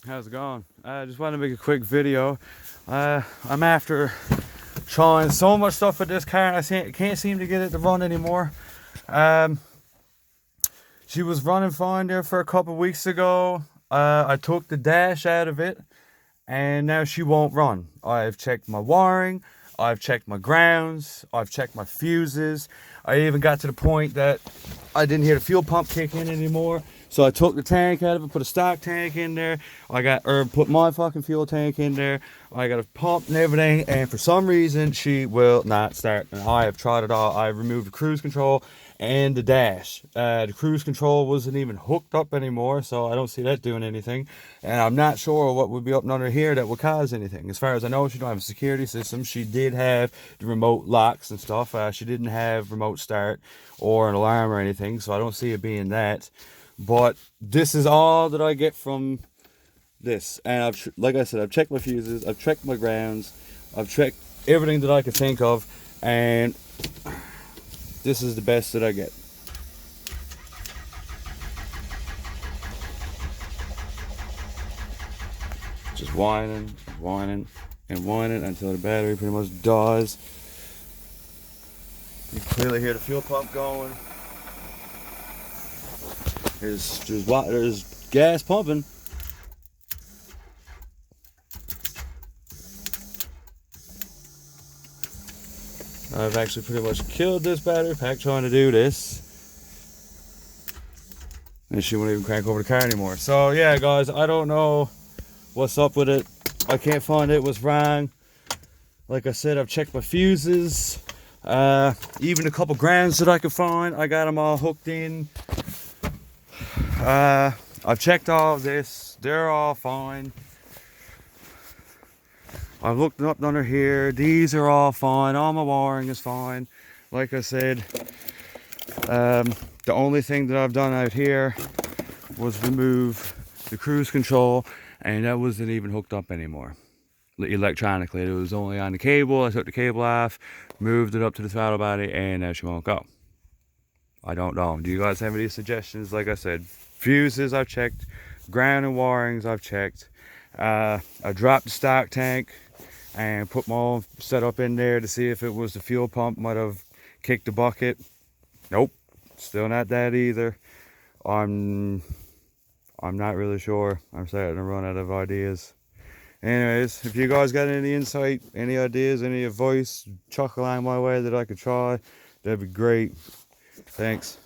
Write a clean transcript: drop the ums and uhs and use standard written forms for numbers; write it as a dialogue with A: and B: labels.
A: How's it going? I just wanted to make a quick video. I'm after trying so much stuff with this car. I can't seem to get it to run anymore. She was running fine there for a couple weeks ago. I took the dash out of it, and now she won't run. I've checked my wiring, I've checked my grounds, I've checked my fuses. I even got to the point that I didn't hear the fuel pump kick in anymore. So I took the tank out of it, put a stock tank in there. Put my fucking fuel tank in there. I got a pump and everything, and for some reason she will not start. And I have tried it all. I removed the cruise control and the dash. The cruise control wasn't even hooked up anymore, so I don't see that doing anything. And I'm not sure what would be up under here that would cause anything. As far as I know, she don't have a security system. She did have the remote locks and stuff. She didn't have remote start or an alarm or anything, so I don't see it being that. But this is all that I get from this. And like I said, I've checked my fuses, I've checked my grounds, I've checked everything that I could think of, and this is the best that I get. Just whining, whining, and whining until the battery pretty much dies. You can clearly hear the fuel pump going. There's gas pumping. I've actually pretty much killed this battery pack trying to do this. And she won't even crank over the car anymore. So yeah, guys, I don't know what's up with it. I can't find it. What's wrong? Like I said, I've checked my fuses. Even a couple grounds that I could find, I got them all hooked in. I've checked all of this. They're all fine. I've looked up under here. These are all fine. All my wiring is fine. Like I said, the only thing that I've done out here was remove the cruise control, and that wasn't even hooked up anymore electronically. It was only on the cable. I took the cable off, moved it up to the throttle body, and now she won't go. I don't know. Do you guys have any suggestions? Like I said, fuses I've checked, ground and wirings I've checked. I dropped the stock tank and put my own setup in there to see if it was the fuel pump might have kicked the bucket. Nope, still not that either. I'm not really sure. I'm starting to run out of ideas. Anyways, if you guys got any insight, any ideas, any advice, chuck along my way that I could try, that'd be great. Thanks.